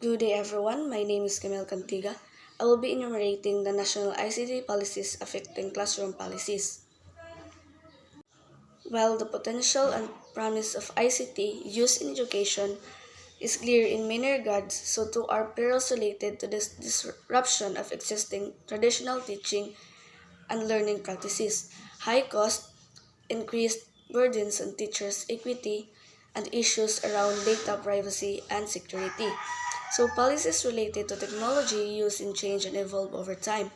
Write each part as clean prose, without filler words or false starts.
Good day everyone, my name is Camille Cantiga. I will be enumerating the national ICT policies affecting classroom policies. While the potential and promise of ICT used in education is clear in many regards, so too are perils related to this disruption of existing traditional teaching and learning practices. High cost, increased burdens on teachers' equity, and issues around data privacy and security. So policies related to technology use and change and evolve over time,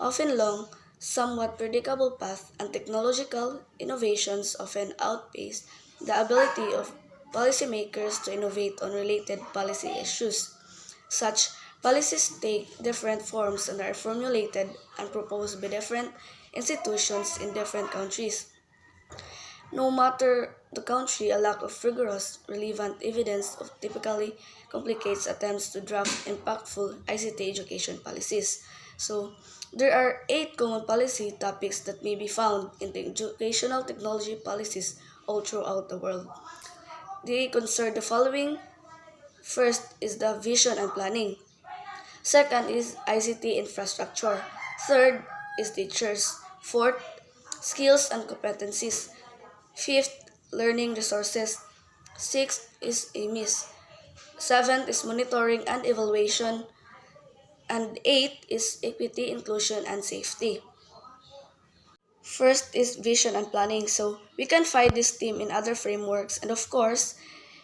often long, somewhat predictable path and technological innovations often outpace the ability of policymakers to innovate on related policy issues. Such policies take different forms and are formulated and proposed by different institutions in different countries. No matter the country, a lack of rigorous, relevant evidence of typically complicates attempts to draft impactful ICT education policies. So, there are 8 common policy topics that may be found in the educational technology policies all throughout the world. They concern the following. First is the vision and planning. Second is ICT infrastructure. Third is teachers. Fourth, skills and competencies. Fifth, learning resources. Sixth is AMIS. Seventh is monitoring and evaluation. And eighth is equity, inclusion, and safety. First is vision and planning. So we can find this theme in other frameworks. And of course,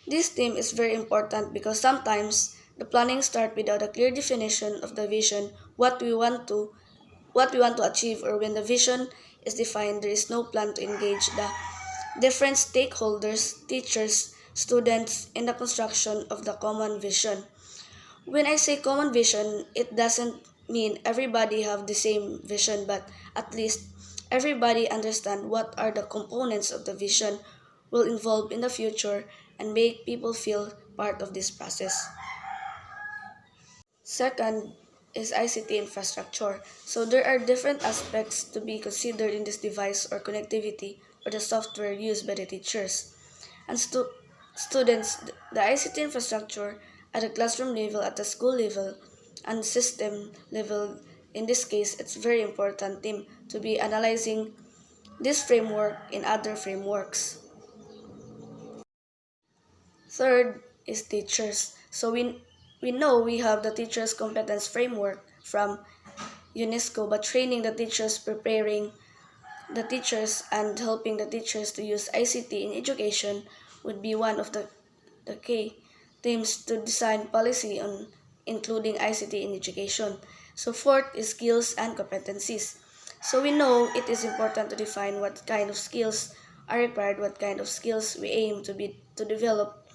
this theme is very important because sometimes the planning starts without a clear definition of the vision, what we want to achieve, or when the vision is defined, there is no plan to engage the different stakeholders, teachers, students in the construction of the common vision. When I say common vision, it doesn't mean everybody have the same vision, but at least everybody understand what are the components of the vision will involve in the future and make people feel part of this process. Second is ICT infrastructure. So there are different aspects to be considered in this device or connectivity or the software used by the teachers and students. The ICT infrastructure at the classroom level, at the school level, and system level. In this case, it's very important theme to be analyzing this framework in other frameworks. Third is teachers. So we know we have the teachers competence framework from UNESCO, but training the teachers, preparing the teachers, and helping the teachers to use ICT in education would be one of the key themes to design policy on including ICT in education. So fourth is skills and competencies. So we know it is important to define what kind of skills are required, what kind of skills we aim to develop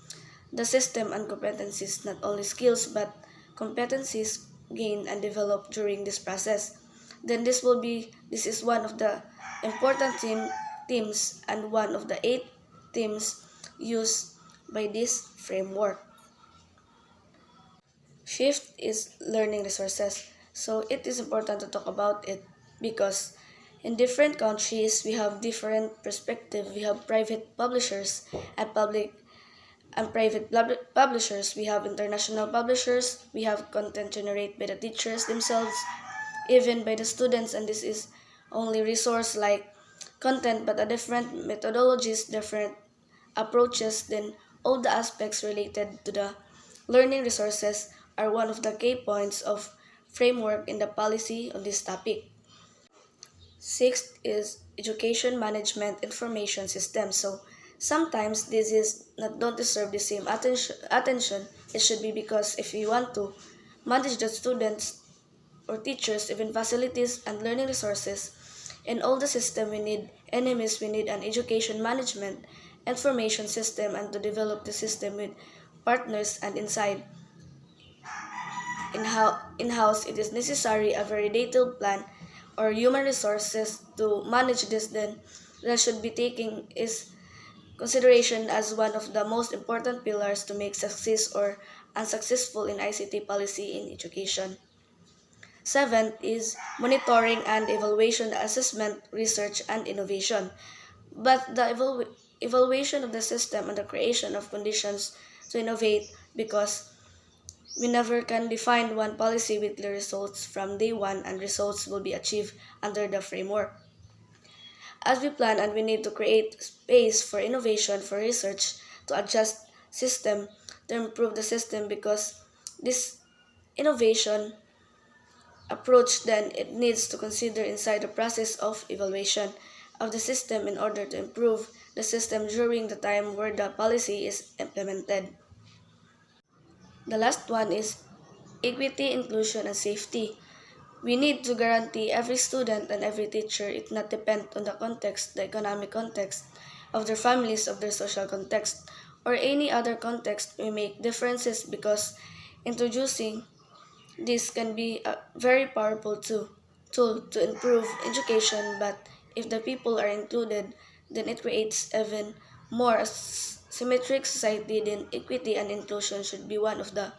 the system, and competencies, not only skills but competencies gained and developed during this process. Then this is one of the important themes and one of the 8 themes used by this framework. Fifth is learning resources. So it is important to talk about it because in different countries we have different perspective. We have private publishers and public and private publishers. We have international publishers. We have content generated by the teachers themselves, even by the students, and this is only resource like content, but a different methodologies, different approaches. Then all the aspects related to the learning resources are one of the key points of framework in the policy on this topic. Sixth is education management information system. So sometimes this is not don't deserve the same attention it should be, because if we want to manage the students or teachers, even facilities and learning resources, in all the system we need enemies, we need an education management information system, and to develop the system with partners and inside in-house, it is necessary a very detailed plan or human resources to manage this. Then that should be taking is consideration as one of the most important pillars to make success or unsuccessful in ICT policy in education. Seventh is monitoring and evaluation, assessment, research, and innovation. But the evaluation of the system and the creation of conditions to innovate, because We never can define one policy with clear results from day one, and results will be achieved under the framework. As we plan, and we need to create space for innovation, for research, to adjust system, to improve the system, because this innovation approach then it needs to consider inside the process of evaluation of the system in order to improve the system during the time where the policy is implemented. The last one is equity, inclusion, and safety. We need to guarantee every student and every teacher it not depend on the context, the economic context of their families, of their social context, or any other context we make differences, because introducing this can be a very powerful tool to improve education, but if the people are included, then it creates even more symmetric society. Then equity and inclusion should be one of the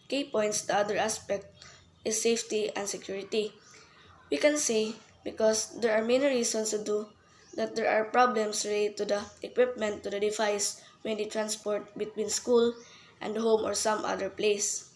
key points. The other aspect is safety and security. We can say, because there are many reasons to do, that there are problems related to the equipment, to the device when they transport between school and home or some other place.